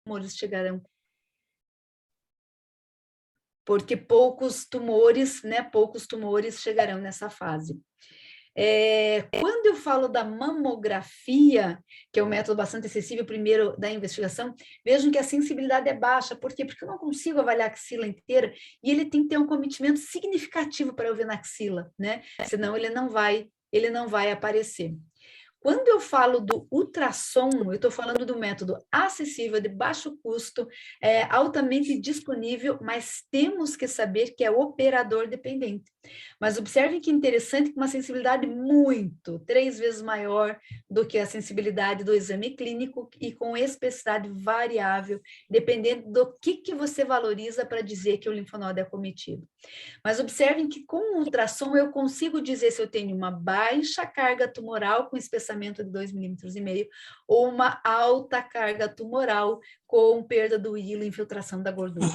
tumores chegarão. Porque poucos tumores chegarão nessa fase. Quando eu falo da mamografia, que é um método bastante acessível, primeiro da investigação, vejam que a sensibilidade é baixa. Por quê? Porque eu não consigo avaliar a axila inteira e ele tem que ter um cometimento significativo para eu ver na axila, né? Senão ele não vai aparecer. Quando eu falo do ultrassom, eu estou falando do método acessível, de baixo custo, altamente disponível, mas temos que saber que é operador dependente. Mas observem que interessante, com uma sensibilidade 3 vezes maior do que a sensibilidade do exame clínico e com especificidade variável, dependendo do que você valoriza para dizer que o linfonodo é acometido. Mas observem que com o ultrassom eu consigo dizer se eu tenho uma baixa carga tumoral com espessamento de 2,5 milímetros ou uma alta carga tumoral com perda do hilo e infiltração da gordura.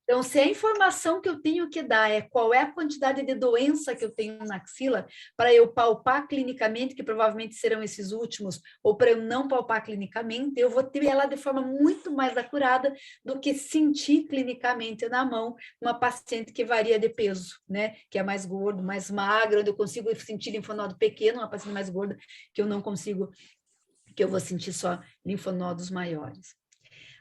Então, se a informação que eu tenho que dar é qual é a quantidade de doença que eu tenho na axila, para eu palpar clinicamente, que provavelmente serão esses últimos, ou para eu não palpar clinicamente, eu vou ter ela de forma muito mais acurada do que sentir clinicamente na mão uma paciente que varia de peso, né? Que é mais gordo, mais magro, onde eu consigo sentir linfonodo pequeno, uma paciente mais gorda, que eu não consigo, que eu vou sentir só linfonodos maiores.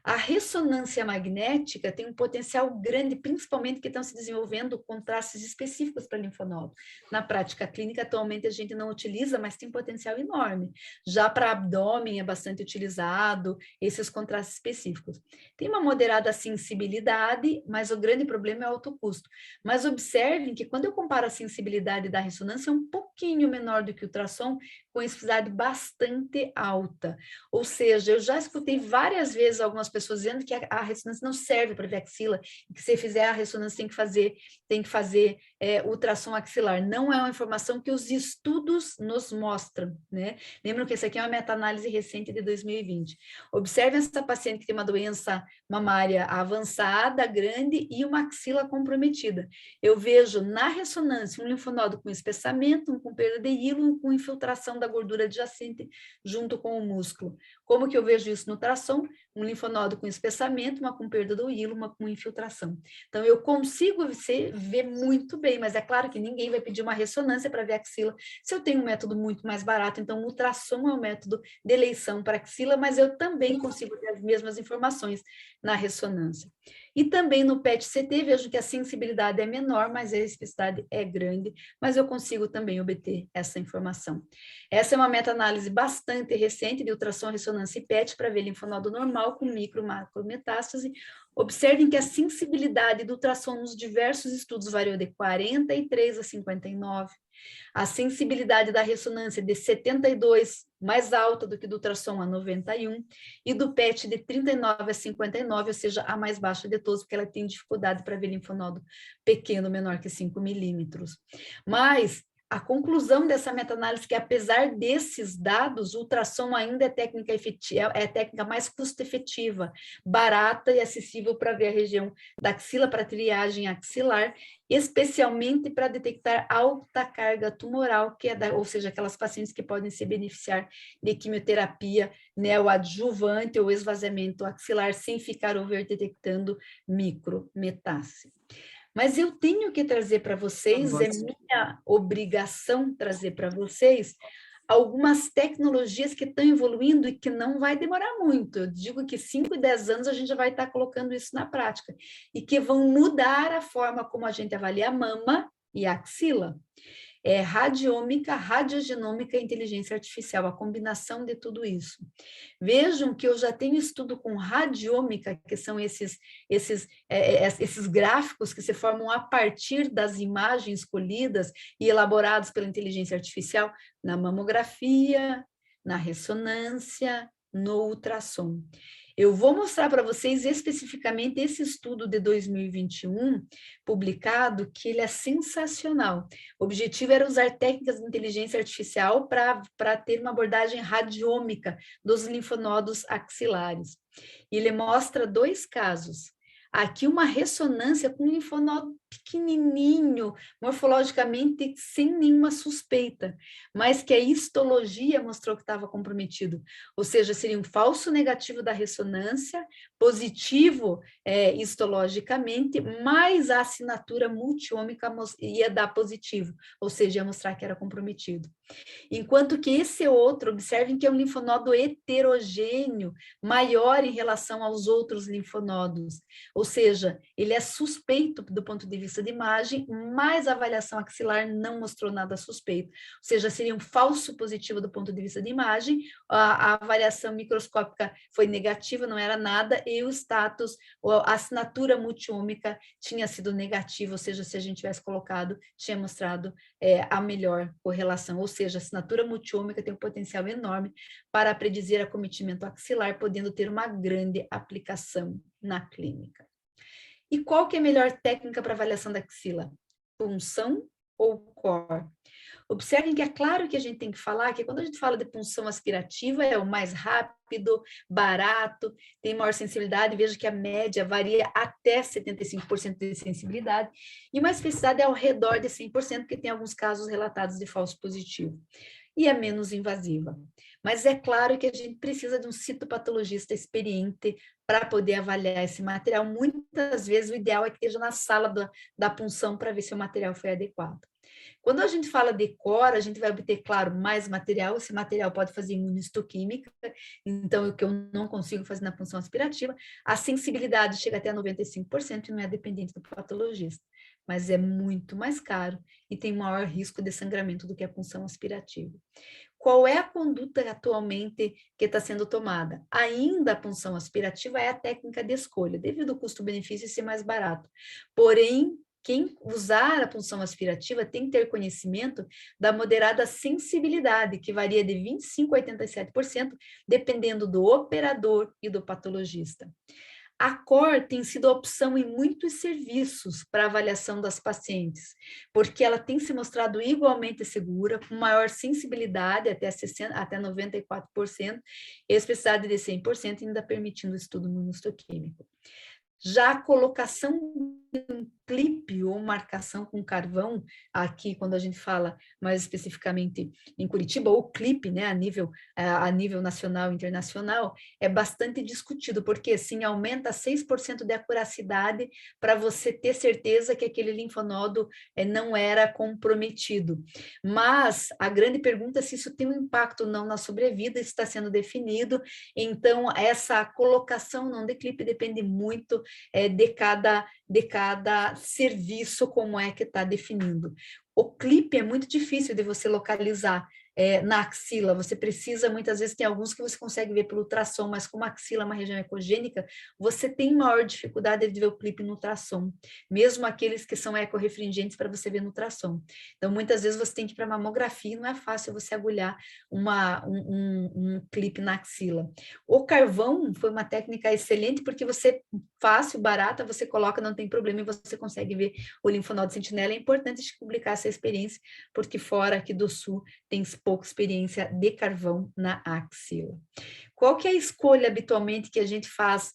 A ressonância magnética tem um potencial grande, principalmente que estão se desenvolvendo contrastes específicos para linfonodo. Na prática clínica, atualmente, a gente não utiliza, mas tem potencial enorme. Já para abdômen é bastante utilizado, esses contrastes específicos. Tem uma moderada sensibilidade, mas o grande problema é o alto custo. Mas observem que quando eu comparo a sensibilidade da ressonância, é um pouquinho menor do que o ultrassom, com especificidade bastante alta. Ou seja, eu já escutei várias vezes algumas pessoas dizendo que a ressonância não serve para ver axila, e que se fizer a ressonância tem que fazer ultrassom axilar. Não é uma informação que os estudos nos mostram, né? Lembram que essa aqui é uma meta-análise recente de 2020. Observem essa paciente que tem uma doença mamária avançada, grande e uma axila comprometida. Eu vejo na ressonância um linfonodo com espessamento, um com perda de hilo, um com infiltração da gordura adjacente junto com o músculo. Como que eu vejo isso no ultrassom? Um linfonodo com espessamento, uma com perda do hilo, uma com infiltração. Então, eu consigo ver muito bem, mas é claro que ninguém vai pedir uma ressonância para ver a axila. Se eu tenho um método muito mais barato, então o ultrassom é o método de eleição para axila, mas eu também consigo ter as mesmas informações na ressonância. E também no PET-CT, vejo que a sensibilidade é menor, mas a especificidade é grande, mas eu consigo também obter essa informação. Essa é uma meta-análise bastante recente de ultrassom, ressonância e PET para ver linfonodo normal com micro, macro metástase. Observem que a sensibilidade do ultrassom nos diversos estudos variou de 43 a 59. A sensibilidade da ressonância de 72, mais alta do que do ultrassom, a 91, e do PET de 39 a 59, ou seja, a mais baixa de todos, porque ela tem dificuldade para ver linfonodo pequeno, menor que 5 milímetros. Mas a conclusão dessa meta-análise é que, apesar desses dados, o ultrassom ainda é técnica efetiva, é a técnica mais custo-efetiva, barata e acessível para ver a região da axila, para triagem axilar, especialmente para detectar alta carga tumoral, que é ou seja, aquelas pacientes que podem se beneficiar de quimioterapia neoadjuvante ou esvaziamento axilar sem ficar detectando micrometástase. Mas eu tenho que trazer para vocês, é minha obrigação trazer para vocês algumas tecnologias que estão evoluindo e que não vai demorar muito. Eu digo que 5 e 10 anos a gente já vai estar colocando isso na prática e que vão mudar a forma como a gente avalia a mama e a axila. Radiômica, radiogenômica e inteligência artificial, a combinação de tudo isso. Vejam que eu já tenho estudo com radiômica, que são esses gráficos que se formam a partir das imagens colhidas e elaborados pela inteligência artificial na mamografia, na ressonância, no ultrassom. Eu vou mostrar para vocês especificamente esse estudo de 2021, publicado, que ele é sensacional. O objetivo era usar técnicas de inteligência artificial para ter uma abordagem radiômica dos linfonodos axilares. E ele mostra 2 casos. Aqui uma ressonância com linfonodo pequenininho, morfologicamente sem nenhuma suspeita, mas que a histologia mostrou que estava comprometido, ou seja, seria um falso negativo da ressonância, positivo histologicamente, mas a assinatura multiômica ia dar positivo, ou seja, ia mostrar que era comprometido. Enquanto que esse outro, observem que é um linfonodo heterogêneo, maior em relação aos outros linfonodos, ou seja, ele é suspeito do ponto de vista de imagem, mas a avaliação axilar não mostrou nada suspeito, ou seja, seria um falso positivo do ponto de vista de imagem, a avaliação microscópica foi negativa, não era nada, e o status, a assinatura multiômica tinha sido negativa, ou seja, se a gente tivesse colocado, tinha mostrado a melhor correlação, ou seja, a assinatura multiômica tem um potencial enorme para predizer acometimento axilar, podendo ter uma grande aplicação na clínica. E qual que é a melhor técnica para avaliação da axila? Punção ou core? Observem que é claro que a gente tem que falar que quando a gente fala de punção aspirativa é o mais rápido, barato, tem maior sensibilidade, veja que a média varia até 75% de sensibilidade, e uma especificidade é ao redor de 100%, porque tem alguns casos relatados de falso positivo, e é menos invasiva. Mas é claro que a gente precisa de um citopatologista experiente para poder avaliar esse material. Muitas vezes o ideal é que esteja na sala da punção para ver se o material foi adequado. Quando a gente fala de core, a gente vai obter, claro, mais material. Esse material pode fazer imunistoquímica, então o que eu não consigo fazer na punção aspirativa. A sensibilidade chega até 95% e não é dependente do patologista, mas é muito mais caro e tem maior risco de sangramento do que a punção aspirativa. Qual é a conduta atualmente que está sendo tomada? Ainda a punção aspirativa é a técnica de escolha, devido ao custo-benefício ser mais barato. Porém, quem usar a punção aspirativa tem que ter conhecimento da moderada sensibilidade, que varia de 25% a 87%, dependendo do operador e do patologista. A COR tem sido a opção em muitos serviços para avaliação das pacientes, porque ela tem se mostrado igualmente segura, com maior sensibilidade, até 94%, e especificidade de 100%, ainda permitindo o estudo imunohistoquímico. Já a colocação de um clipe ou marcação com carvão, aqui quando a gente fala mais especificamente em Curitiba, ou clipe, né, a nível nacional e internacional, é bastante discutido, porque assim aumenta 6% de acuracidade para você ter certeza que aquele linfonodo não era comprometido. Mas a grande pergunta é se isso tem um impacto ou não na sobrevida, isso está sendo definido, então essa colocação não de clipe depende muito de cada serviço, como é que está definindo. O clipe é muito difícil de você localizar na axila, você precisa, muitas vezes, tem alguns que você consegue ver pelo ultrassom, mas como a axila é uma região ecogênica, você tem maior dificuldade de ver o clipe no ultrassom, mesmo aqueles que são ecorrefringentes para você ver no ultrassom. Então, muitas vezes você tem que ir para mamografia, não é fácil você agulhar um clipe na axila. O carvão foi uma técnica excelente, porque você, fácil, barata, você coloca, não tem problema, e você consegue ver o linfonodo sentinela. É importante publicar essa experiência, porque fora aqui do sul tem pouca experiência de carvão na axila. Qual que é a escolha habitualmente que a gente faz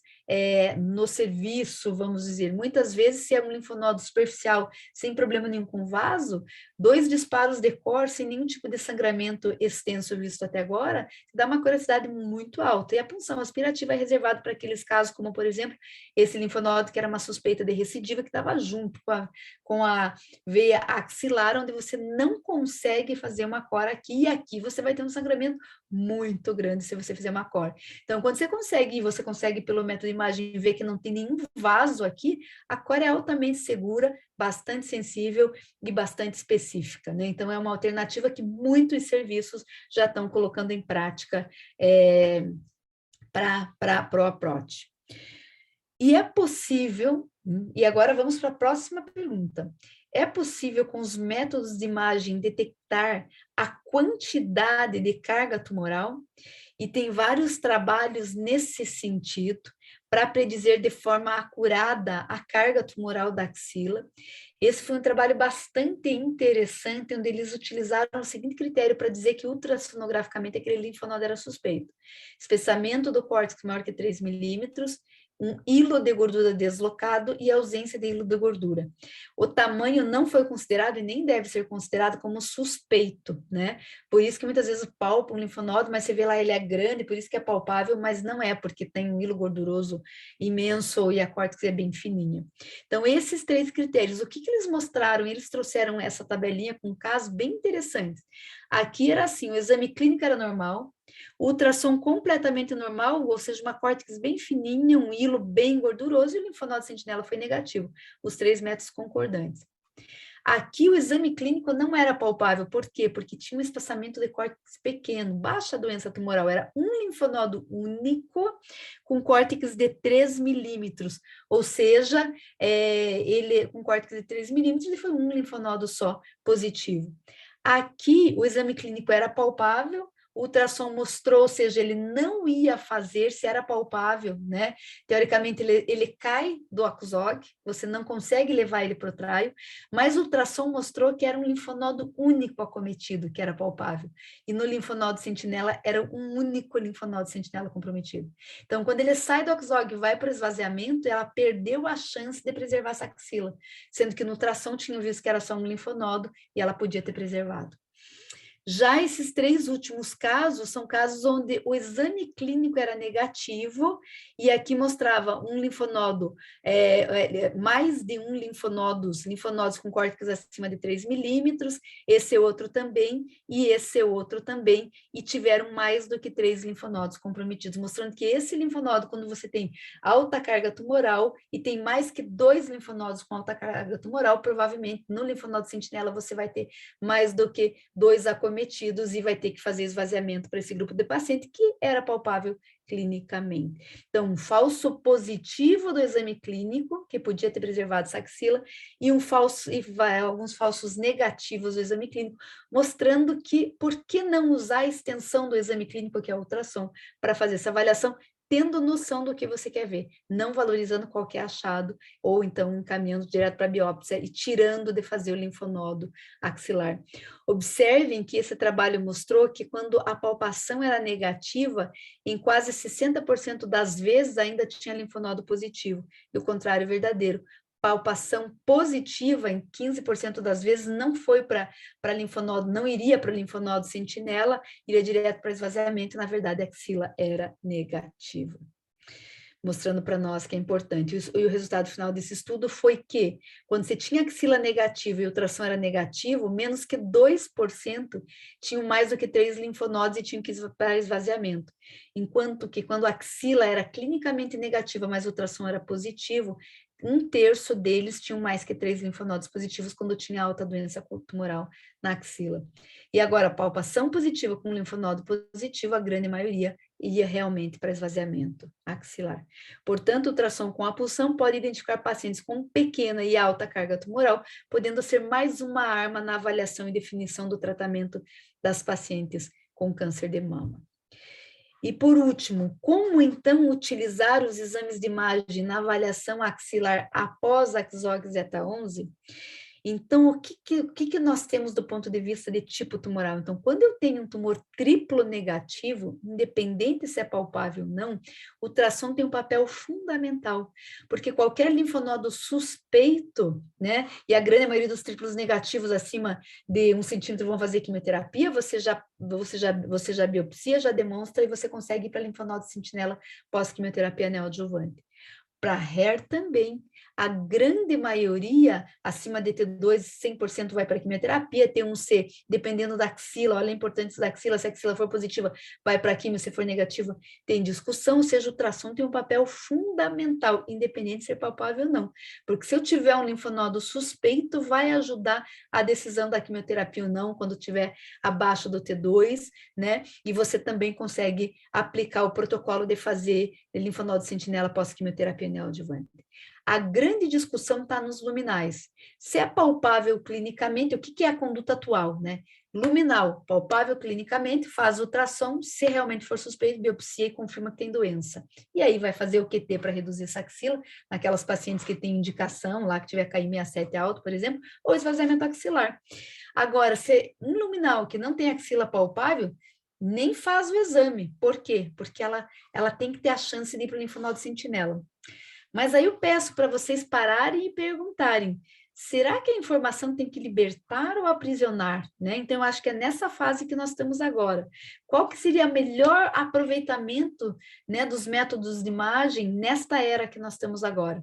no serviço, vamos dizer? Muitas vezes, se é um linfonodo superficial, sem problema nenhum com vaso, 2 disparos de core, sem nenhum tipo de sangramento extenso visto até agora, dá uma curiosidade muito alta. E a punção aspirativa é reservada para aqueles casos, como, por exemplo, esse linfonodo que era uma suspeita de recidiva, que estava junto com a veia axilar, onde você não consegue fazer uma core aqui, e aqui você vai ter um sangramento muito grande se você fizer uma core. Então, quando você consegue pelo método de imagem ver que não tem nenhum vaso aqui, a core é altamente segura, bastante sensível e bastante específica, né? Então, é uma alternativa que muitos serviços já estão colocando em prática para o approach. E é possível, e agora vamos para a próxima pergunta, é possível com os métodos de imagem detectar a quantidade de carga tumoral? E tem vários trabalhos nesse sentido para predizer de forma acurada a carga tumoral da axila. Esse foi um trabalho bastante interessante, onde eles utilizaram o seguinte critério para dizer que ultrassonograficamente aquele linfonodo era suspeito: espessamento do córtex maior que 3 milímetros um hilo de gordura deslocado e ausência de hilo de gordura. O tamanho não foi considerado e nem deve ser considerado como suspeito, né? Por isso que muitas vezes palpa um linfonodo, mas você vê lá ele é grande, por isso que é palpável, mas não é, porque tem um hilo gorduroso imenso e a córtex é bem fininha. Então, esses 3 critérios, o que eles mostraram? Eles trouxeram essa tabelinha com casos bem interessantes. Aqui era assim, o exame clínico era normal, o ultrassom completamente normal, ou seja, uma córtex bem fininha, um hilo bem gorduroso, e o linfonodo sentinela foi negativo, os 3 métodos concordantes. Aqui o exame clínico não era palpável, por quê? Porque tinha um espaçamento de córtex pequeno, baixa doença tumoral, era um linfonodo único com córtex de 3 milímetros, ou seja, ele com córtex de 3 milímetros, ele foi um linfonodo só positivo. Aqui o exame clínico era palpável, o ultrassom mostrou, ou seja, ele não ia fazer se era palpável, né? Teoricamente, ele cai do ACUSOG, você não consegue levar ele para o traio, mas o ultrassom mostrou que era um linfonodo único acometido, que era palpável. E no linfonodo sentinela, era um único linfonodo sentinela comprometido. Então, quando ele sai do ACUSOG e vai para o esvaziamento, ela perdeu a chance de preservar essa axila, sendo que no ultrassom tinha visto que era só um linfonodo e ela podia ter preservado. Já esses 3 últimos casos são casos onde o exame clínico era negativo e aqui mostrava um linfonodo, mais de um linfonodos com córtex acima de 3 milímetros, esse outro também e esse outro também, e tiveram mais do que 3 linfonodos comprometidos, mostrando que esse linfonodo, quando você tem alta carga tumoral e tem mais que 2 linfonodos com alta carga tumoral, provavelmente no linfonodo sentinela você vai ter mais do que 2 acometidos e vai ter que fazer esvaziamento para esse grupo de paciente que era palpável clinicamente. Então, um falso positivo do exame clínico, que podia ter preservado essa axila, e alguns falsos negativos do exame clínico, mostrando que por que não usar a extensão do exame clínico, que é a ultrassom, para fazer essa avaliação, tendo noção do que você quer ver, não valorizando qualquer achado, ou então encaminhando direto para a biópsia e tirando de fazer o linfonodo axilar. Observem que esse trabalho mostrou que quando a palpação era negativa, em quase 60% das vezes ainda tinha linfonodo positivo, e o contrário é verdadeiro. Palpação positiva, em 15% das vezes, não foi para linfonodo, não iria para o linfonodo sentinela, iria direto para esvaziamento, e na verdade a axila era negativa. Mostrando para nós que é importante. E o resultado final desse estudo foi que, quando você tinha axila negativa e o ultrassom era negativo, menos que 2% tinham mais do que 3 linfonodos e tinham que ir para esvaziamento. Enquanto que, quando a axila era clinicamente negativa, mas o ultrassom era positivo, 1/3 deles tinham mais que 3 linfonodos positivos quando tinha alta doença tumoral na axila. E agora, palpação positiva com linfonodo positivo, a grande maioria ia realmente para esvaziamento axilar. Portanto, o ultrassom com a pulsão pode identificar pacientes com pequena e alta carga tumoral, podendo ser mais uma arma na avaliação e definição do tratamento das pacientes com câncer de mama. E por último, como então utilizar os exames de imagem na avaliação axilar após a AXOG Z11? Então, o que nós temos do ponto de vista de tipo tumoral? Então, quando eu tenho um tumor triplo negativo, independente se é palpável ou não, o ultrassom tem um papel fundamental, porque qualquer linfonodo suspeito, né, e a grande maioria dos triplos negativos acima de 1 centímetro vão fazer quimioterapia, você já biopsia, já demonstra e você consegue ir para linfonodo sentinela pós-quimioterapia neoadjuvante. Para HER também, a grande maioria, acima de T2, 100% vai para quimioterapia, T1C, dependendo da axila, olha a importância da axila, se a axila for positiva, vai para quimio, se for negativa, tem discussão, ou seja, o ultrassom tem um papel fundamental, independente de ser palpável ou não, porque se eu tiver um linfonodo suspeito, vai ajudar a decisão da quimioterapia ou não, quando tiver abaixo do T2, né, e você também consegue aplicar o protocolo de fazer linfonodo sentinela pós-quimioterapia neoadjuvante. A grande discussão está nos luminais. Se é palpável clinicamente, o que é a conduta atual, né? Luminal, palpável clinicamente, faz ultrassom, se realmente for suspeito, biopsia e confirma que tem doença. E aí vai fazer o QT para reduzir essa axila, naquelas pacientes que têm indicação, lá que tiver KI67 alto, por exemplo, ou esvaziamento axilar. Agora, se um luminal que não tem axila palpável, nem faz o exame. Por quê? Porque ela tem que ter a chance de ir para o linfonodo sentinela. Mas aí eu peço para vocês pararem e perguntarem, será que a informação tem que libertar ou aprisionar, né? Então, eu acho que é nessa fase que nós estamos agora. Qual que seria o melhor aproveitamento, né, dos métodos de imagem nesta era que nós estamos agora?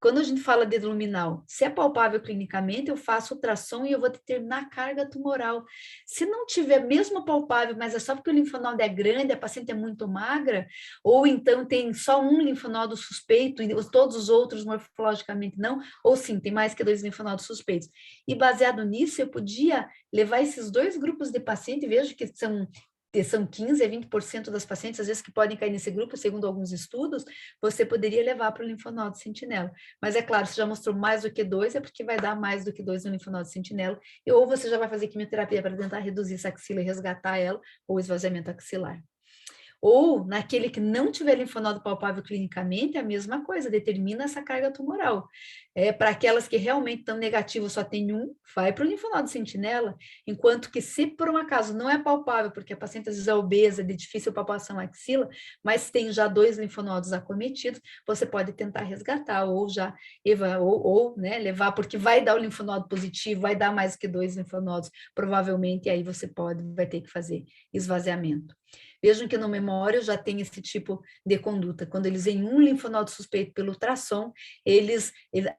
Quando a gente fala de luminal, se é palpável clinicamente, eu faço ultrassom e eu vou determinar a carga tumoral. Se não tiver mesmo palpável, mas é só porque o linfonodo é grande, a paciente é muito magra, ou então tem só um linfonodo suspeito e todos os outros morfologicamente não, ou sim, tem mais que 2 linfonodos suspeitos. E baseado nisso, eu podia levar esses 2 grupos de pacientes, vejo que são 15 a 20% das pacientes, às vezes, que podem cair nesse grupo, segundo alguns estudos, você poderia levar para o linfonodo sentinela. Mas é claro, se já mostrou mais do que 2, é porque vai dar mais do que 2 no linfonodo sentinela, ou você já vai fazer quimioterapia para tentar reduzir essa axila e resgatar ela, ou esvaziamento axilar. Ou naquele que não tiver linfonodo palpável clinicamente, é a mesma coisa, determina essa carga tumoral. Para aquelas que realmente estão negativas, só tem um, vai para o linfonodo sentinela, enquanto que se por um acaso não é palpável, porque a paciente às vezes é obesa, de difícil palpação axila, mas tem já 2 linfonodos acometidos, você pode tentar resgatar, ou já né, levar, porque vai dar o linfonodo positivo, vai dar mais que 2 linfonodos, provavelmente, e aí você vai ter que fazer esvaziamento. Vejam que no memório já tem esse tipo de conduta. Quando eles veem um linfonodo suspeito pelo ultrassom, eles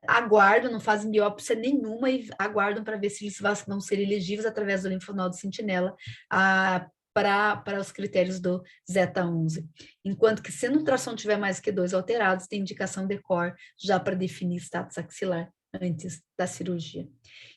aguardam, não fazem biópsia nenhuma e aguardam para ver se eles vão ser elegíveis através do linfonodo sentinela para os critérios do Zeta 11. Enquanto que se no ultrassom tiver mais que 2 alterados, tem indicação de COR já para definir status axilar antes da cirurgia.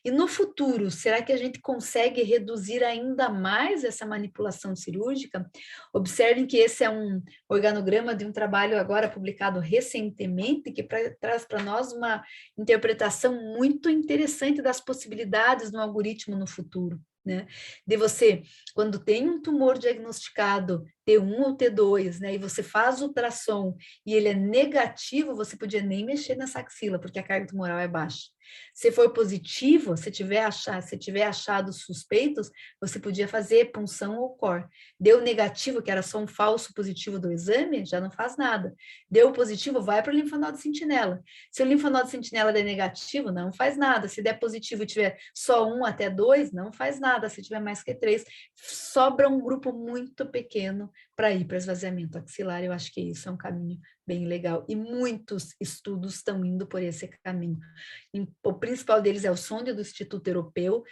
E no futuro, será que a gente consegue reduzir ainda mais essa manipulação cirúrgica? Observem que esse é um organograma de um trabalho agora publicado recentemente, que traz para nós uma interpretação muito interessante das possibilidades do algoritmo no futuro. Né? De você, quando tem um tumor diagnosticado T1 ou T2, né, e você faz ultrassom e ele é negativo, você podia nem mexer nessa axila, porque a carga tumoral é baixa. Se for positivo, se tiver achados suspeitos, você podia fazer punção ou COR. Deu negativo, que era só um falso positivo do exame, já não faz nada. Deu positivo, vai para o linfonodo sentinela. Se o linfonodo sentinela der negativo, não faz nada. Se der positivo e tiver só 1 até 2, não faz nada. Se tiver mais que 3, sobra um grupo muito pequeno para ir para esvaziamento axilar. Eu acho que isso é um caminho bem legal. E muitos estudos estão indo por esse caminho. O principal deles é o sonde do Instituto Europeu,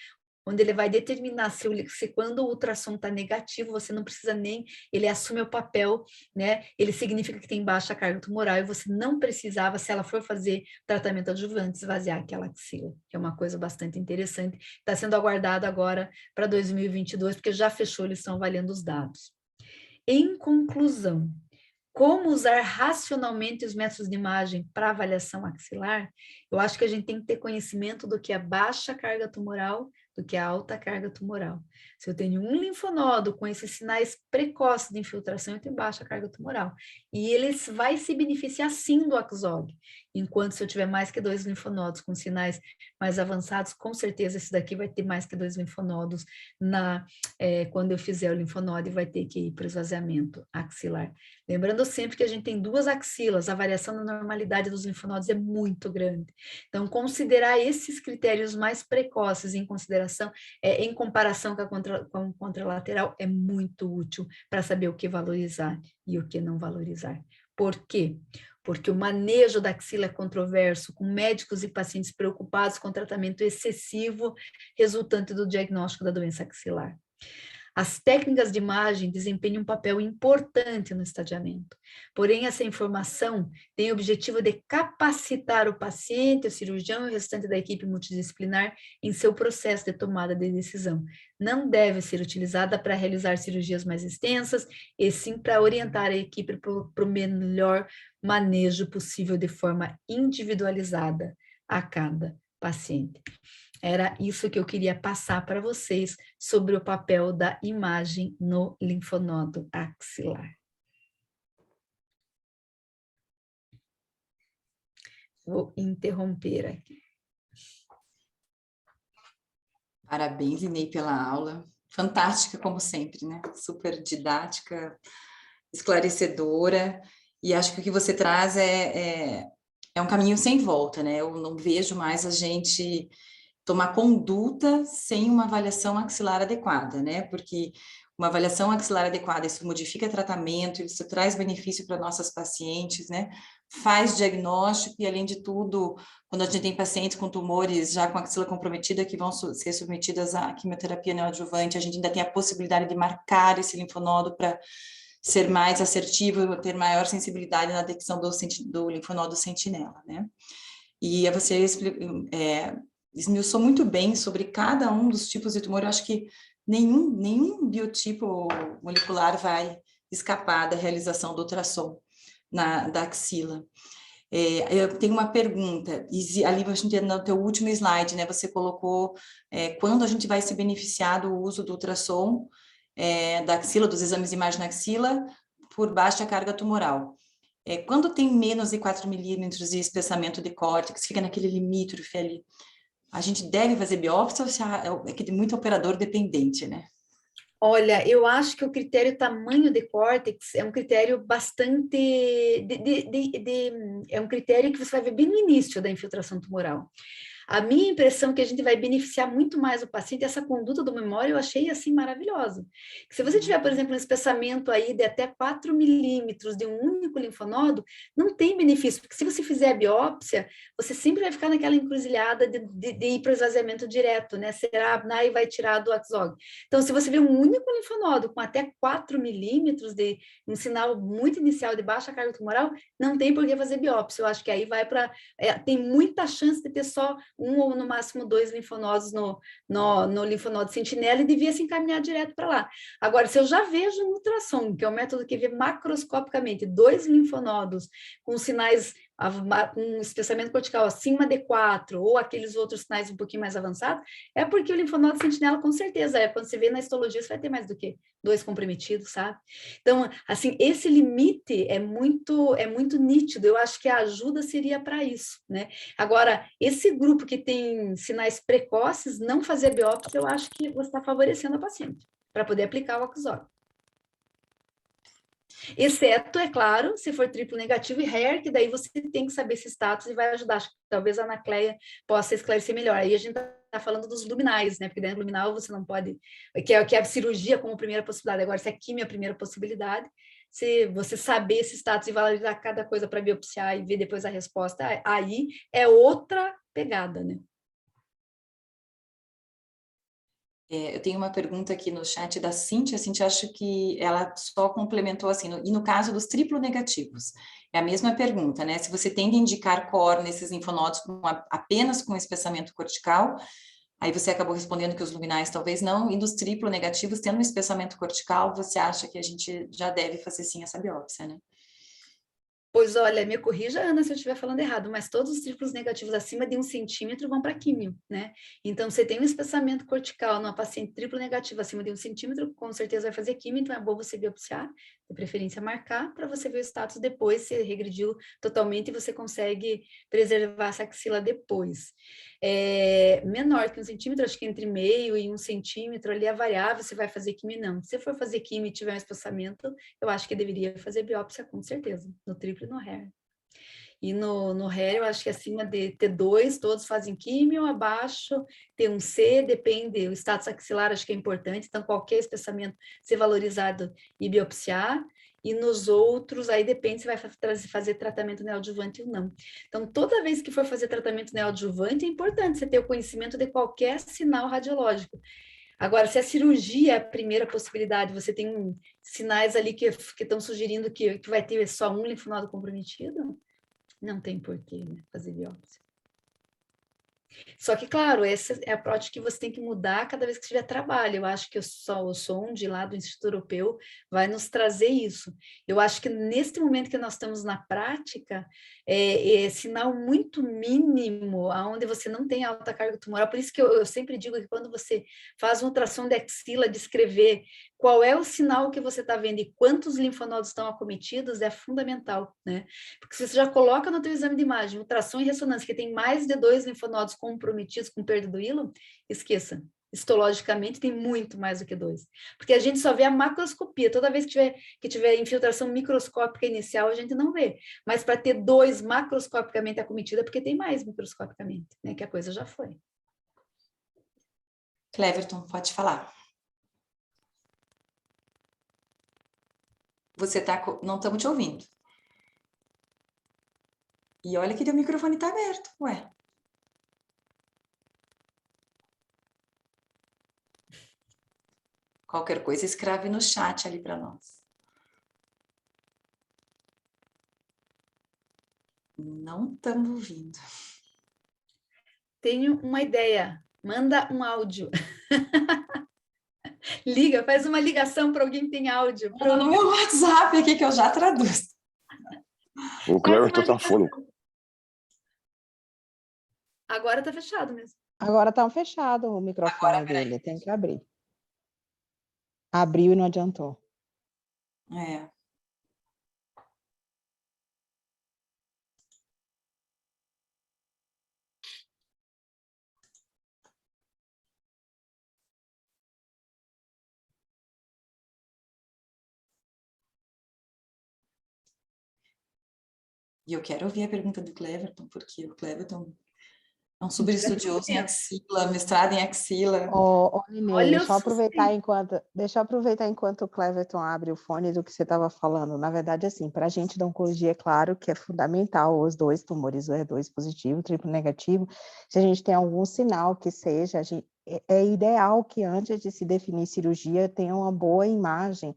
onde ele vai determinar se quando o ultrassom está negativo, você não precisa nem, ele assume o papel, né? Ele significa que tem baixa carga tumoral e você não precisava, se ela for fazer tratamento adjuvante, esvaziar aquela axila, que é uma coisa bastante interessante. Está sendo aguardado agora para 2022, porque já fechou, eles estão avaliando os dados. Em conclusão, como usar racionalmente os métodos de imagem para avaliação axilar? Eu acho que a gente tem que ter conhecimento do que é baixa carga tumoral, do que é alta carga tumoral. Se eu tenho um linfonodo com esses sinais precoces de infiltração, eu tenho baixa carga tumoral. E ele vai se beneficiar sim do Axog. Enquanto se eu tiver mais que 2 linfonodos com sinais mais avançados, com certeza esse daqui vai ter mais que 2 linfonodos quando eu fizer o linfonodo e vai ter que ir para o esvaziamento axilar. Lembrando sempre que a gente tem 2 axilas, a variação da normalidade dos linfonodos é muito grande. Então, considerar esses critérios mais precoces em consideração, em comparação com a contralateral, é muito útil para saber o que valorizar e o que não valorizar. Por quê? Porque o manejo da axila é controverso, com médicos e pacientes preocupados com tratamento excessivo resultante do diagnóstico da doença axilar. As técnicas de imagem desempenham um papel importante no estadiamento, porém essa informação tem o objetivo de capacitar o paciente, o cirurgião e o restante da equipe multidisciplinar em seu processo de tomada de decisão. Não deve ser utilizada para realizar cirurgias mais extensas, e sim para orientar a equipe para o melhor manejo possível de forma individualizada a cada paciente. Era isso que eu queria passar para vocês sobre o papel da imagem no linfonodo axilar. Vou interromper aqui. Parabéns, Inês, pela aula. Fantástica, como sempre, né? Super didática, esclarecedora. E acho que o que você traz É um caminho sem volta, né? Eu não vejo mais a gente tomar conduta sem uma avaliação axilar adequada, né? Porque uma avaliação axilar adequada, isso modifica tratamento, isso traz benefício para nossas pacientes, né? Faz diagnóstico e, além de tudo, quando a gente tem pacientes com tumores já com axila comprometida que vão ser submetidas à quimioterapia neoadjuvante, a gente ainda tem a possibilidade de marcar esse linfonodo para ser mais assertivo, ter maior sensibilidade na detecção do linfonodo sentinela, né? E você esmiuçou muito bem sobre cada um dos tipos de tumor. Eu acho que nenhum biotipo molecular vai escapar da realização do ultrassom da axila. Eu tenho uma pergunta, ali no teu último slide, né, você colocou quando a gente vai se beneficiar do uso do ultrassom da axila, dos exames de imagem na axila, por baixa carga tumoral. Quando tem menos de 4 milímetros de espessamento de córtex, fica naquele limítrofe ali, a gente deve fazer biópsia ou é que tem muito operador dependente, né? Olha, eu acho que o critério tamanho de córtex é um critério bastante... é um critério que você vai ver bem no início da infiltração tumoral. A minha impressão é que a gente vai beneficiar muito mais o paciente, essa conduta do memória eu achei assim maravilhosa. Se você tiver, por exemplo, um espessamento aí de até 4 milímetros de um único linfonodo, não tem benefício, porque se você fizer a biópsia, você sempre vai ficar naquela encruzilhada de ir para o esvaziamento direto, né? Será, e vai tirar do axog. Então, se você vê um único linfonodo com até 4 milímetros de um sinal muito inicial de baixa carga tumoral, não tem por que fazer biópsia. Eu acho que aí vai para... tem muita chance de ter só um ou no máximo 2 linfonodos no linfonodo sentinela e devia se encaminhar direto para lá. Agora, se eu já vejo no ultrassom, que é o método que vê macroscopicamente 2 linfonodos com sinais, com um espessamento cortical acima de 4 ou aqueles outros sinais um pouquinho mais avançados, é porque o linfonodo sentinela, com certeza, quando você vê na histologia, você vai ter mais do que 2 comprometidos, sabe? Então, assim, esse limite é muito nítido, eu acho que a ajuda seria para isso, né? Agora, esse grupo que tem sinais precoces, não fazer biópsia, eu acho que você está favorecendo a paciente, para poder aplicar o Oxog. Exceto, é claro, se for triplo negativo e rare, que daí você tem que saber esse status e vai ajudar. Acho que talvez a anacleia possa esclarecer melhor. Aí a gente está falando dos luminais, né? Porque dentro do luminal você não pode... Que é a cirurgia como primeira possibilidade. Agora, se a quimio é a primeira possibilidade, se você saber esse status e valorizar cada coisa para biopsiar e ver depois a resposta, aí é outra pegada, né? Eu tenho uma pergunta aqui no chat da Cíntia. A Cíntia, acho que ela só complementou assim, e no caso dos triplo negativos, é a mesma pergunta, né? Se você tende a indicar COR nesses linfonodos apenas com espessamento cortical, aí você acabou respondendo que os luminais talvez não, e dos triplo negativos, tendo um espessamento cortical, você acha que a gente já deve fazer sim essa biópsia, né? Pois olha, me corrija, Ana, se eu estiver falando errado, mas todos os triplos negativos acima de 1 centímetro vão para químio, né? Então, você tem um espessamento cortical numa paciente triplo negativa acima de 1 centímetro, com certeza vai fazer químio, então é bom você biopsiar, de preferência marcar, para você ver o status depois, se regrediu totalmente e você consegue preservar essa axila depois. Menor que 1 centímetro, acho que entre meio e 1 centímetro, ali é variável se vai fazer químio não. Se for fazer químio e tiver um espaçamento, eu acho que deveria fazer biópsia com certeza, no triplo e no hair. E no hair, eu acho que acima de T2, todos fazem químio, abaixo T1C, depende, o status axilar acho que é importante, então qualquer espessamento ser valorizado e biopsiar, e nos outros, aí depende se vai fazer tratamento neoadjuvante ou não. Então, toda vez que for fazer tratamento neoadjuvante, é importante você ter o conhecimento de qualquer sinal radiológico. Agora, se a cirurgia é a primeira possibilidade, você tem sinais ali que estão sugerindo que vai ter só um linfonodo comprometido, não tem porquê, né, fazer biópsia. Só que, claro, essa é a prática que você tem que mudar cada vez que tiver trabalho. Eu acho que o SOND lá do Instituto Europeu vai nos trazer isso. Eu acho que neste momento que nós estamos na prática, é sinal muito mínimo, onde você não tem alta carga tumoral. Por isso que eu sempre digo que quando você faz um ultrassom de axila, descrever qual é o sinal que você está vendo e quantos linfonodos estão acometidos é fundamental, né? Porque se você já coloca no teu exame de imagem, ultrassom e ressonância, que tem mais de 2 linfonodos comprometidos com perda do hilo, esqueça. histologicamente tem muito mais do que 2. Porque a gente só vê a macroscopia. Toda vez que tiver infiltração microscópica inicial, a gente não vê. Mas para ter 2 macroscopicamente acometida, é porque tem mais microscopicamente, né? Que a coisa já foi. Cleverton, pode falar. Você tá, não estamos te ouvindo. E olha que teu microfone está aberto, ué. Qualquer coisa, escreve no chat ali para nós. Não estamos ouvindo. Tenho uma ideia. Manda um áudio. Liga, faz uma ligação para alguém que tem áudio. Manda no meu WhatsApp aqui que eu já traduzo. O Cleverton tá fônico. Agora está fechado mesmo. Agora está fechado o microfone dele, tem que abrir. Abriu e não adiantou. É. E eu quero ouvir a pergunta do Cleverton, porque o Cleverton é um super estudioso em axila, mestrado em axila. Nenê, deixa eu aproveitar enquanto o Cleverton abre o fone do que você estava falando. Na verdade, assim, para a gente da oncologia, é claro que é fundamental os 2 tumores, o HER2 positivo, o triplo negativo. Se a gente tem algum sinal que seja, é ideal que antes de se definir cirurgia tenha uma boa imagem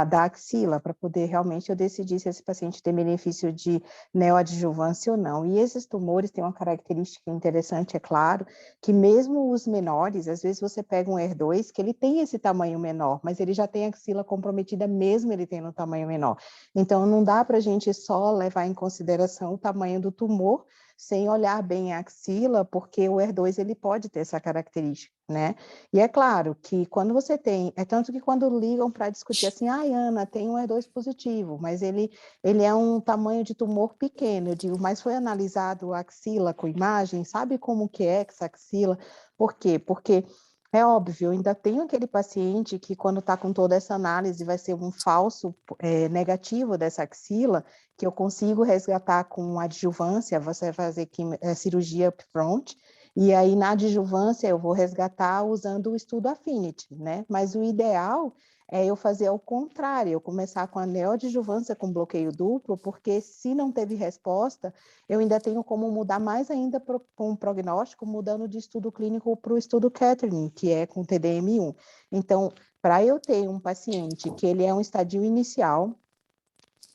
da axila, para poder realmente eu decidir se esse paciente tem benefício de neoadjuvância ou não. E esses tumores têm uma característica interessante, é claro, que mesmo os menores, às vezes você pega um HER2, que ele tem esse tamanho menor, mas ele já tem a axila comprometida mesmo ele tendo um tamanho menor. Então, não dá para a gente só levar em consideração o tamanho do tumor, sem olhar bem a axila, porque o HER2 ele pode ter essa característica, né? E é claro que quando você tem, é tanto que quando ligam para discutir assim, Ana, tem um HER2 positivo, mas ele é um tamanho de tumor pequeno, eu digo, mas foi analisado a axila com imagem, sabe como que é essa axila? Por quê? Porque é óbvio, eu ainda tenho aquele paciente que quando está com toda essa análise vai ser um falso negativo dessa axila, que eu consigo resgatar com adjuvância, você vai fazer cirurgia upfront, e aí na adjuvância eu vou resgatar usando o estudo Affinity, né? Mas o ideal é eu fazer ao contrário, eu começar com a neoadjuvância com bloqueio duplo, porque se não teve resposta, eu ainda tenho como mudar mais ainda com o prognóstico, mudando de estudo clínico para o estudo Catherine, que é com TDM1. Então, para eu ter um paciente que ele é um estadio inicial,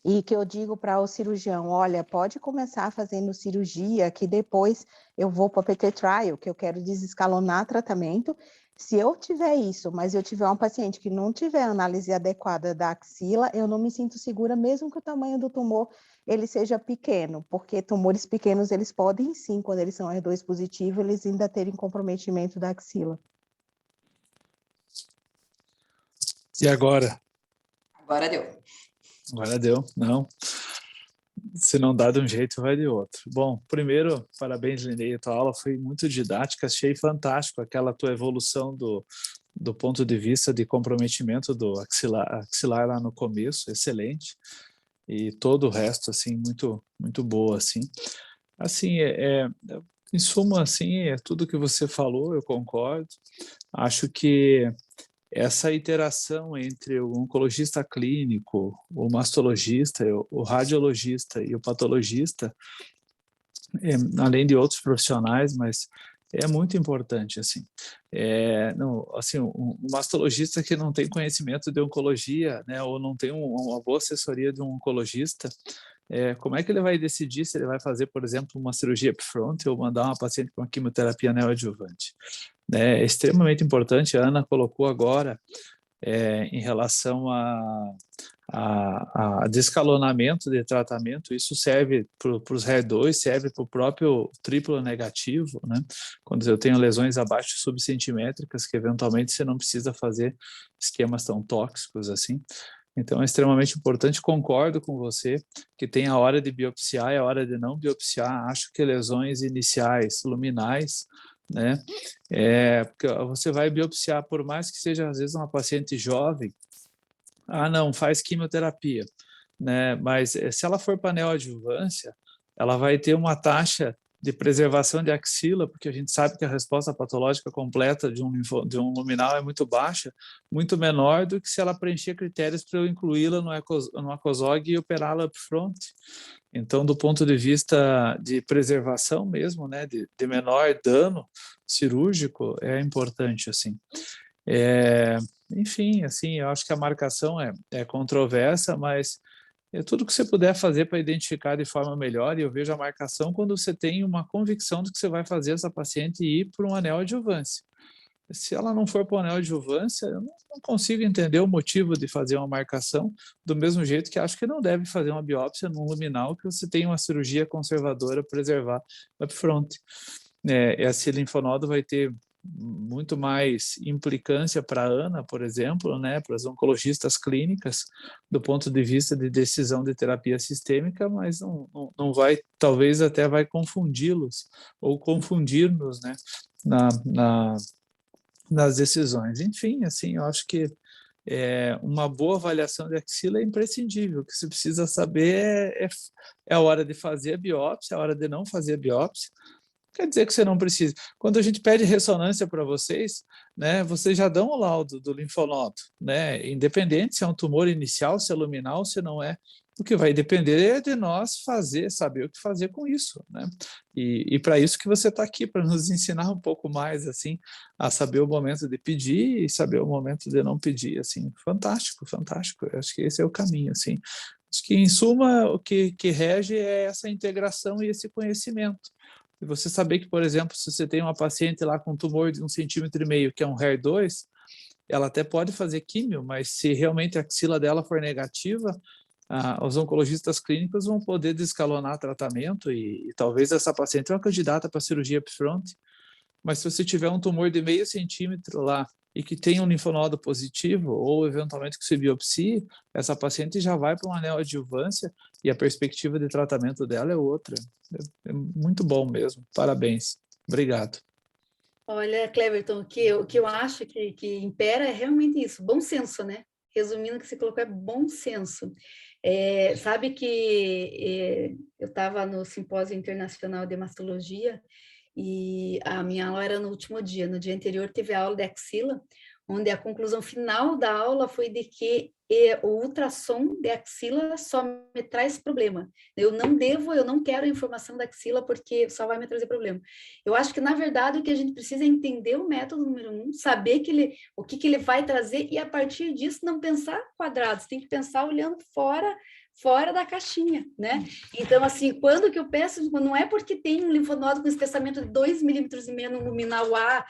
e que eu digo para o cirurgião, olha, pode começar fazendo cirurgia, que depois eu vou para o PT Trial, que eu quero desescalonar tratamento. Se eu tiver isso, mas eu tiver um paciente que não tiver análise adequada da axila, eu não me sinto segura, mesmo que o tamanho do tumor ele seja pequeno, porque tumores pequenos, eles podem sim, quando eles são HER2 positivo, eles ainda terem comprometimento da axila. E agora? Agora deu. Agora deu, não. Se não dá de um jeito, vai de outro. Bom, primeiro, parabéns, Linei, a tua aula foi muito didática, achei fantástico aquela tua evolução do ponto de vista de comprometimento do axilar lá no começo, excelente, e todo o resto, assim, muito, muito boa, assim. Assim, em suma, assim, é tudo que você falou, eu concordo, acho que essa interação entre o oncologista clínico, o mastologista, o radiologista e o patologista, além de outros profissionais, mas é muito importante, assim. Assim, um mastologista que não tem conhecimento de oncologia, né, ou não tem uma boa assessoria de um oncologista, como é que ele vai decidir se ele vai fazer, por exemplo, uma cirurgia upfront ou mandar uma paciente com uma quimioterapia neoadjuvante? É extremamente importante, a Ana colocou agora, em relação a descalonamento de tratamento, isso serve para os HER2, serve para o próprio triplo negativo, né? Quando eu tenho lesões abaixo subcentimétricas, que eventualmente você não precisa fazer esquemas tão tóxicos assim. Então é extremamente importante, concordo com você, que tem a hora de biopsiar e a hora de não biopsiar. Acho que lesões iniciais, luminais, né? Porque você vai biopsiar, por mais que seja, às vezes, uma paciente jovem, não, faz quimioterapia, né? Mas se ela for para neoadjuvância, ela vai ter uma taxa de preservação de axila, porque a gente sabe que a resposta patológica completa de um luminal é muito baixa, muito menor do que se ela preencher critérios para eu incluí-la no ACOSOG e operá-la upfront. Então, do ponto de vista de preservação mesmo, né, de menor dano cirúrgico, é importante, assim. Enfim, assim, eu acho que a marcação é controversa, mas é tudo que você puder fazer para identificar de forma melhor, e eu vejo a marcação quando você tem uma convicção de que você vai fazer essa paciente ir para um anel adjuvância. Se ela não for para o anel adjuvância, eu não consigo entender o motivo de fazer uma marcação, do mesmo jeito que acho que não deve fazer uma biópsia num luminal que você tem uma cirurgia conservadora preservar upfront. Esse linfonodo vai ter muito mais implicância para a Ana, por exemplo, né, para as oncologistas clínicas, do ponto de vista de decisão de terapia sistêmica, mas não vai, talvez até vai confundi-los ou confundir-nos, né, nas decisões. Enfim, assim, eu acho que uma boa avaliação de axila é imprescindível. O que você precisa saber é a hora de fazer a biópsia, a hora de não fazer a biópsia. Quer dizer que você não precisa. Quando a gente pede ressonância para vocês, né, vocês já dão o laudo do linfonodo, né, independente se é um tumor inicial, se é luminal, se não é. O que vai depender é de nós saber o que fazer com isso, né? E para isso que você está aqui, para nos ensinar um pouco mais, assim, a saber o momento de pedir e saber o momento de não pedir, assim. Fantástico, fantástico. Eu acho que esse é o caminho, assim. Acho que, em suma, o que rege é essa integração e esse conhecimento. E você saber que, por exemplo, se você tem uma paciente lá com um tumor de 1,5 cm, que é um HER2, ela até pode fazer químio, mas se realmente a axila dela for negativa, os oncologistas clínicos vão poder descalonar tratamento e talvez essa paciente é uma candidata para cirurgia upfront. Mas se você tiver um tumor de 0,5 centímetro lá e que tem um linfonodo positivo, ou eventualmente que se biopsie, essa paciente já vai para uma neoadjuvância e a perspectiva de tratamento dela é outra. É muito bom mesmo. Parabéns. Obrigado. Olha, Cleverton, o que eu acho que impera é realmente isso, bom senso, né? Resumindo, o que você colocou é bom senso. Sabe que eu estava no Simpósio Internacional de Mastologia e a minha aula era no último dia. No dia anterior teve a aula de axila, onde a conclusão final da aula foi de que o ultrassom de axila só me traz problema. Eu não quero a informação da axila porque só vai me trazer problema. Eu acho que, na verdade, o que a gente precisa é entender o método número 1, saber o que ele vai trazer e, a partir disso, não pensar quadrados, tem que pensar olhando fora da caixinha, né? Então, assim, quando que eu peço, não é porque tem um linfonodo com espessamento de 2,5 milímetros no luminal A,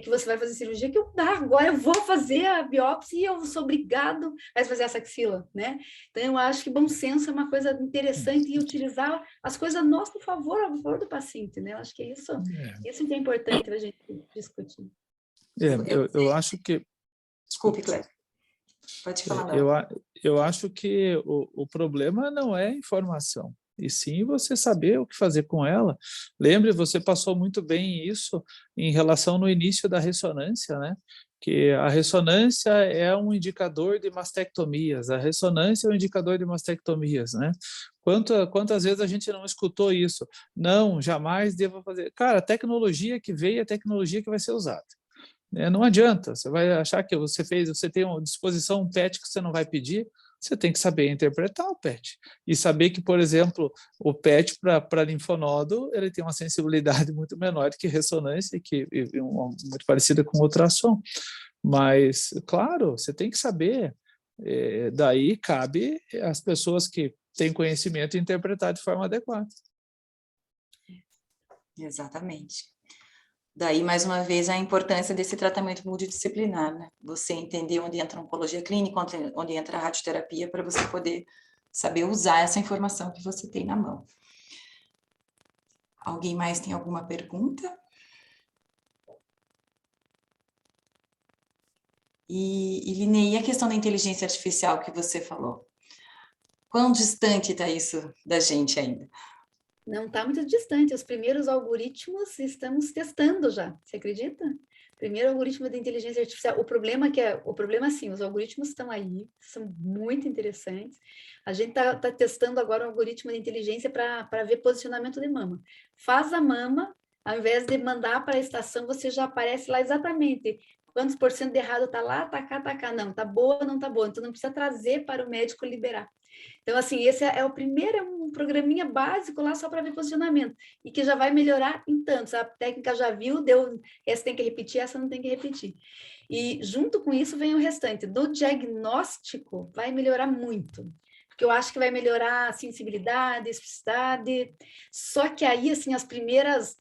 que você vai fazer cirurgia, que agora eu vou fazer a biópsia e eu sou obrigado a fazer essa axila, né? Então, eu acho que bom senso é uma coisa interessante e utilizar as coisas a nosso favor, a favor do paciente, né? Eu acho que isso que é importante a gente discutir. Eu acho que... Desculpe, Cleber. Pode falar. Eu acho que o problema não é informação, e sim você saber o que fazer com ela. Lembre, você passou muito bem isso em relação no início da ressonância, né? Que a ressonância é um indicador de mastectomias, né? Quantas vezes a gente não escutou isso? Não, jamais devo fazer. Cara, a tecnologia que veio é a tecnologia que vai ser usada. Não adianta, você vai achar que você tem à disposição um PET que você não vai pedir, você tem que saber interpretar o PET. E saber que, por exemplo, o PET para linfonodo, ele tem uma sensibilidade muito menor do que ressonância, muito parecida com ultrassom. Mas, claro, você tem que saber. Daí cabe às pessoas que têm conhecimento interpretar de forma adequada. Exatamente. Daí, mais uma vez, a importância desse tratamento multidisciplinar, né? Você entender onde entra a oncologia clínica, onde entra a radioterapia, para você poder saber usar essa informação que você tem na mão. Alguém mais tem alguma pergunta? E Linei, a questão da inteligência artificial que você falou? Quão distante está isso da gente ainda? Não está muito distante. Os primeiros algoritmos estamos testando já. Você acredita? Primeiro algoritmo de inteligência artificial. O problema assim, os algoritmos estão aí, são muito interessantes. A gente está testando agora um algoritmo de inteligência para ver posicionamento de mama. Faz a mama, ao invés de mandar para a estação, você já aparece lá exatamente quantos por cento de errado está lá, está cá, está cá. Não, está boa, não está boa. Então, não precisa trazer para o médico liberar. Então, assim, esse é o primeiro, é um programinha básico lá só para ver posicionamento, e que já vai melhorar em tantos. A técnica já viu, deu, essa tem que repetir, essa não tem que repetir. E junto com isso vem o restante. Do diagnóstico vai melhorar muito, porque eu acho que vai melhorar a sensibilidade, a especificidade, só que aí, assim, as primeiras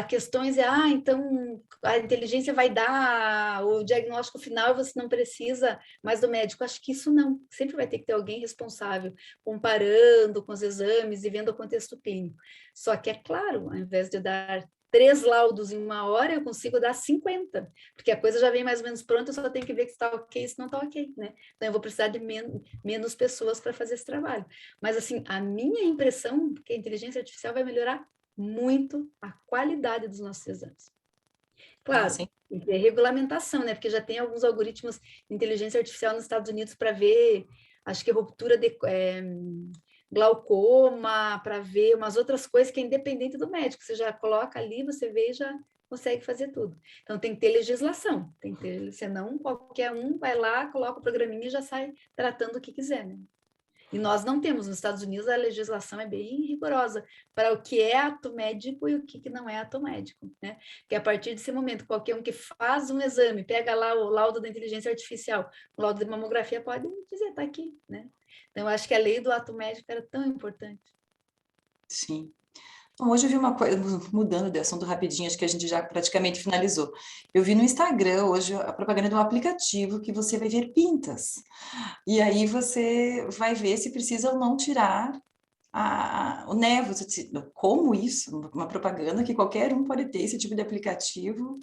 questões então a inteligência vai dar o diagnóstico final e você não precisa mais do médico. Acho que isso não, sempre vai ter que ter alguém responsável, comparando com os exames e vendo o contexto clínico. Só que é claro, ao invés de eu dar 3 laudos em 1 hora, eu consigo dar 50, porque a coisa já vem mais ou menos pronta, eu só tenho que ver que está ok, se não está ok, né? Então eu vou precisar de menos pessoas para fazer esse trabalho. Mas, assim, a minha impressão é que a inteligência artificial vai melhorar muito a qualidade dos nossos exames. Claro, tem que ter regulamentação, né? Porque já tem alguns algoritmos de inteligência artificial nos Estados Unidos para ver, acho que ruptura de glaucoma, para ver umas outras coisas que é independente do médico. Você já coloca ali, você vê e já consegue fazer tudo. Então, tem que ter legislação, tem que ter, senão qualquer um vai lá, coloca o programinha e já sai tratando o que quiser, né? E nós não temos. Nos Estados Unidos, a legislação é bem rigorosa para o que é ato médico e o que não é ato médico, né? Porque a partir desse momento, qualquer um que faz um exame, pega lá o laudo da inteligência artificial, o laudo de mamografia, pode dizer, está aqui, né? Então, eu acho que a lei do ato médico era tão importante. Sim. Bom, hoje eu vi uma coisa, mudando de assunto rapidinho, acho que a gente já praticamente finalizou. Eu vi no Instagram hoje a propaganda de um aplicativo que você vai ver pintas. E aí você vai ver se precisa ou não tirar o névoa. Como isso? Uma propaganda que qualquer um pode ter esse tipo de aplicativo.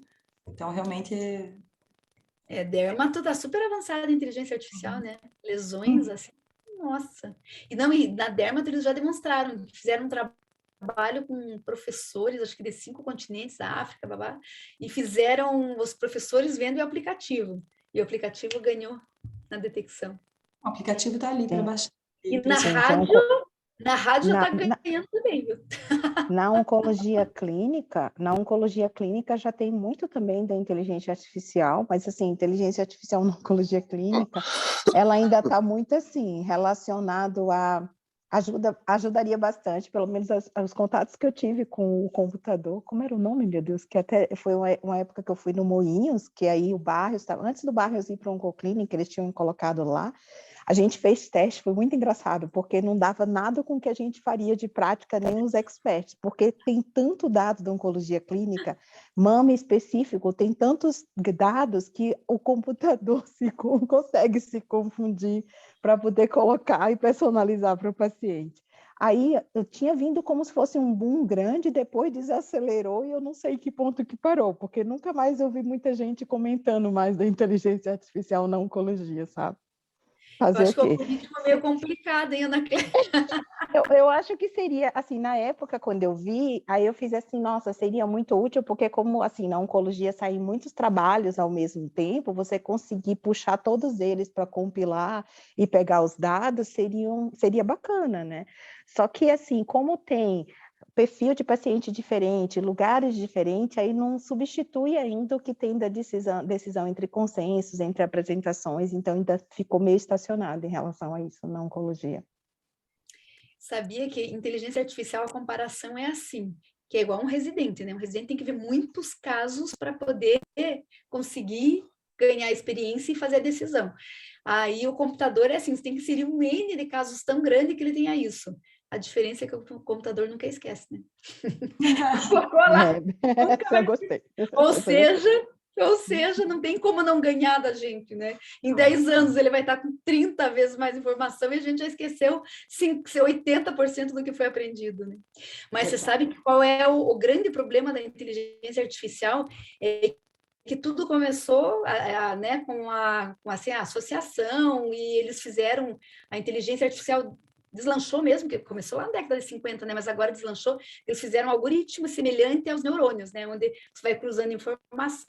Então, realmente Dermato está super avançada a inteligência artificial, né? Lesões, assim, nossa. E na Dermato eles já demonstraram, fizeram um trabalho com professores, acho que de 5 continentes, da África, babá, e fizeram os professores vendo o aplicativo. E o aplicativo ganhou na detecção. o aplicativo está ali para baixar. E na rádio já está ganhando também, viu? Na oncologia clínica já tem muito também da inteligência artificial, mas assim, inteligência artificial na oncologia clínica, ela ainda está muito assim, relacionado a ajudaria bastante, pelo menos os contatos que eu tive com o computador. Como era o nome, meu Deus? Que até foi uma época que eu fui no Moinhos, que aí o Barrios, antes do Barrios ir para a Oncoclínica, eles tinham colocado lá. A gente fez teste, foi muito engraçado, porque não dava nada com o que a gente faria de prática, nem os experts, porque tem tanto dado da oncologia clínica, mama específico, tem tantos dados que o computador consegue se confundir para poder colocar e personalizar para o paciente. Aí eu tinha vindo como se fosse um boom grande, depois desacelerou e eu não sei que ponto que parou, porque nunca mais eu vi muita gente comentando mais da inteligência artificial na oncologia, sabe? Eu acho que o algoritmo é meio complicado, hein, Ana Cléia? Eu acho que seria, assim, na época, quando eu vi, aí eu fiz assim, nossa, seria muito útil, porque como, assim, na oncologia saem muitos trabalhos ao mesmo tempo, você conseguir puxar todos eles para compilar e pegar os dados, seria bacana, né? Só que, assim, como tem perfil de paciente diferente, lugares diferentes, aí não substitui ainda o que tem da decisão entre consensos, entre apresentações, então ainda ficou meio estacionado em relação a isso na oncologia. Sabia que inteligência artificial, a comparação é assim, que é igual um residente, né? Um residente tem que ver muitos casos para poder conseguir ganhar experiência e fazer a decisão. Aí o computador é assim, você tem que inserir um N de casos tão grande que ele tenha isso. A diferença é que o computador nunca esquece, né? Colocou lá. Eu gostei. Ou seja, não tem como não ganhar da gente, né? Em 10 anos ele vai estar com 30 vezes mais informação e a gente já esqueceu 80% do que foi aprendido, né? Mas você sabe qual é o grande problema da inteligência artificial? É que tudo começou né, com a associação, e eles fizeram a inteligência artificial deslanchou mesmo, que começou lá na década de 50, né? Mas agora deslanchou. Eles fizeram um algoritmo semelhante aos neurônios, né? Onde você vai cruzando informação,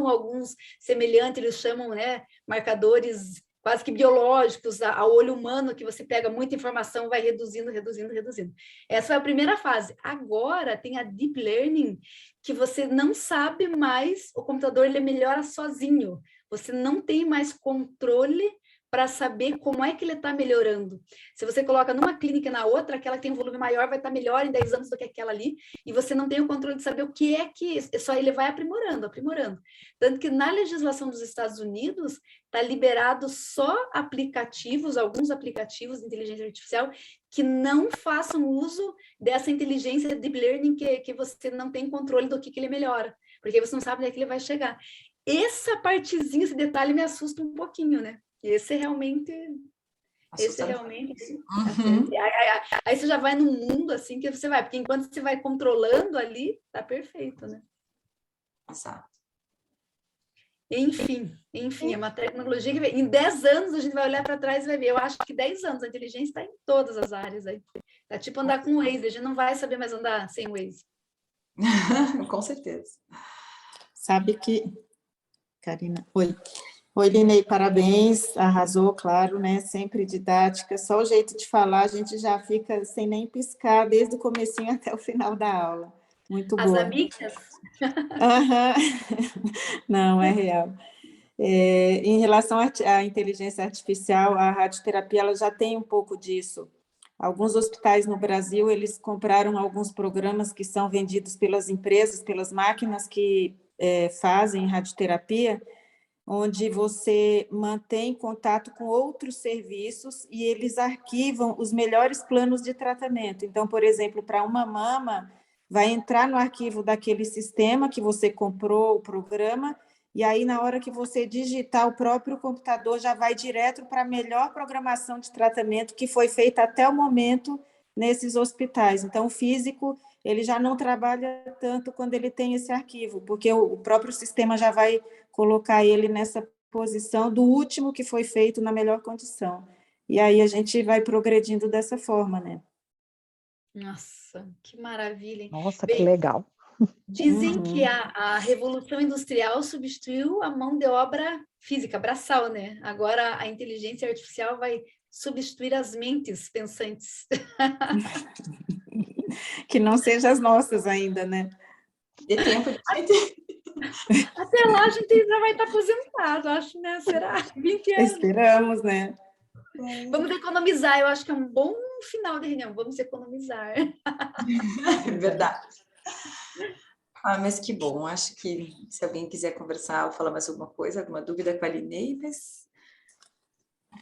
alguns semelhantes, eles chamam, né? Marcadores quase que biológicos ao olho humano, que você pega muita informação, vai reduzindo. Essa foi a primeira fase. Agora tem a Deep Learning, que você não sabe mais, o computador ele melhora sozinho. Você não tem mais controle para saber como é que ele está melhorando. Se você coloca numa clínica e na outra, aquela que tem um volume maior vai estar melhor em 10 anos do que aquela ali, e você não tem o controle de saber o que é que... Só ele vai aprimorando. Tanto que na legislação dos Estados Unidos, está liberado só aplicativos, alguns aplicativos de inteligência artificial, que não façam uso dessa inteligência deep learning que você não tem controle do que ele melhora, porque você não sabe onde é que ele vai chegar. Essa partezinha, esse detalhe me assusta um pouquinho, né? Esse realmente... Uhum. Aí você já vai num mundo assim que você vai, porque enquanto você vai controlando ali, tá perfeito, né? Exato. Enfim, é uma tecnologia que em 10 anos a gente vai olhar para trás e vai ver. Eu acho que 10 anos a inteligência está em todas as áreas aí. Tá tipo andar com o Waze, a gente não vai saber mais andar sem o Waze. Com certeza. Sabe que... Karina, oi. Oi, Linei, parabéns, arrasou, claro, né? Sempre didática, só o jeito de falar, a gente já fica sem nem piscar, desde o comecinho até o final da aula. Muito boa. As amigas? Não, é real. Em relação à inteligência artificial, a radioterapia ela já tem um pouco disso. Alguns hospitais no Brasil, eles compraram alguns programas que são vendidos pelas empresas, pelas máquinas que fazem radioterapia, onde você mantém contato com outros serviços e eles arquivam os melhores planos de tratamento. Então, por exemplo, para uma mama, vai entrar no arquivo daquele sistema que você comprou, o programa, e aí, na hora que você digitar, o próprio computador já vai direto para a melhor programação de tratamento que foi feita até o momento nesses hospitais. Então, o físico, ele já não trabalha tanto quando ele tem esse arquivo, porque o próprio sistema já vai colocar ele nessa posição do último que foi feito na melhor condição. E aí a gente vai progredindo dessa forma, né? Nossa, que maravilha, hein? Nossa, Bem, que legal. dizem que a Revolução Industrial substituiu a mão de obra física, braçal, né? Agora a inteligência artificial vai substituir as mentes pensantes. Que não sejam as nossas ainda, né? De tempo de... Até lá a gente já vai estar aposentado, acho, né? Será? 20 anos. Esperamos, né? Vamos economizar, eu acho que é um bom final de reunião, vamos economizar. Verdade. Mas que bom, acho que se alguém quiser conversar ou falar mais alguma coisa, alguma dúvida com a Linei, mas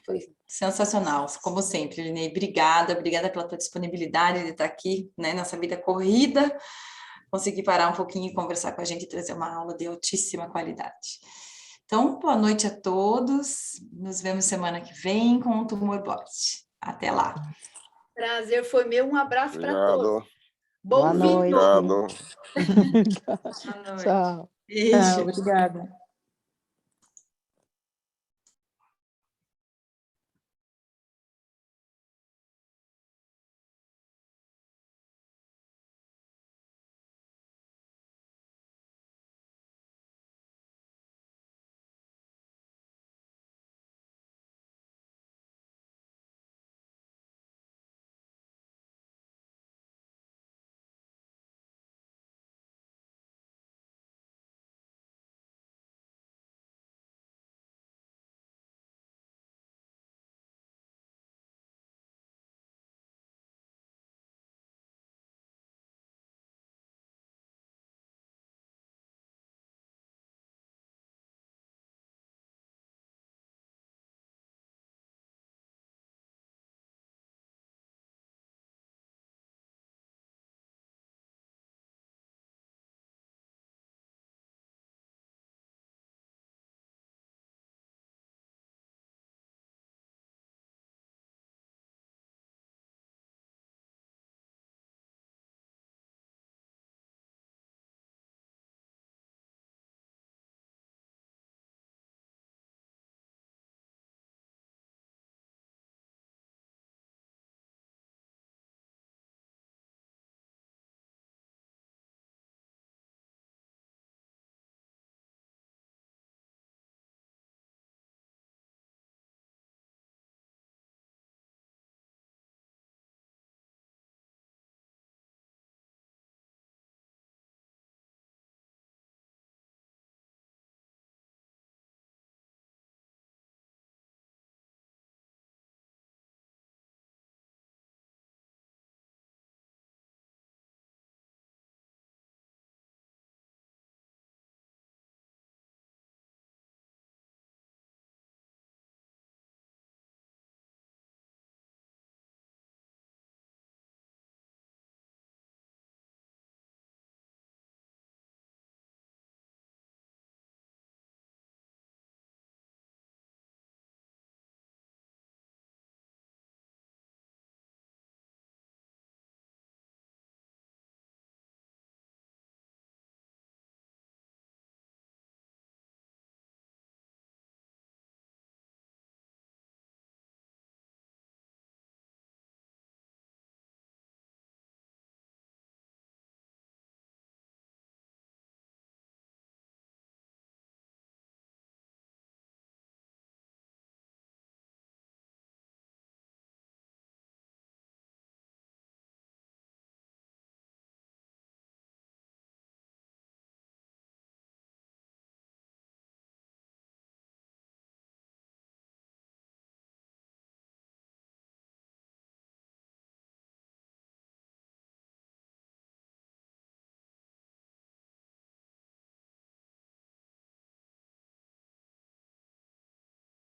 foi sensacional, como sempre, Linei, obrigada pela tua disponibilidade de estar aqui, né, nessa vida corrida, conseguir parar um pouquinho e conversar com a gente e trazer uma aula de altíssima qualidade. Então, boa noite a todos, nos vemos semana que vem com o Tumor Board. Até lá. Prazer foi meu, um abraço para todos. Boa Bom noite. vinho. Obrigado. Boa noite. Tchau. Beijo. Obrigada.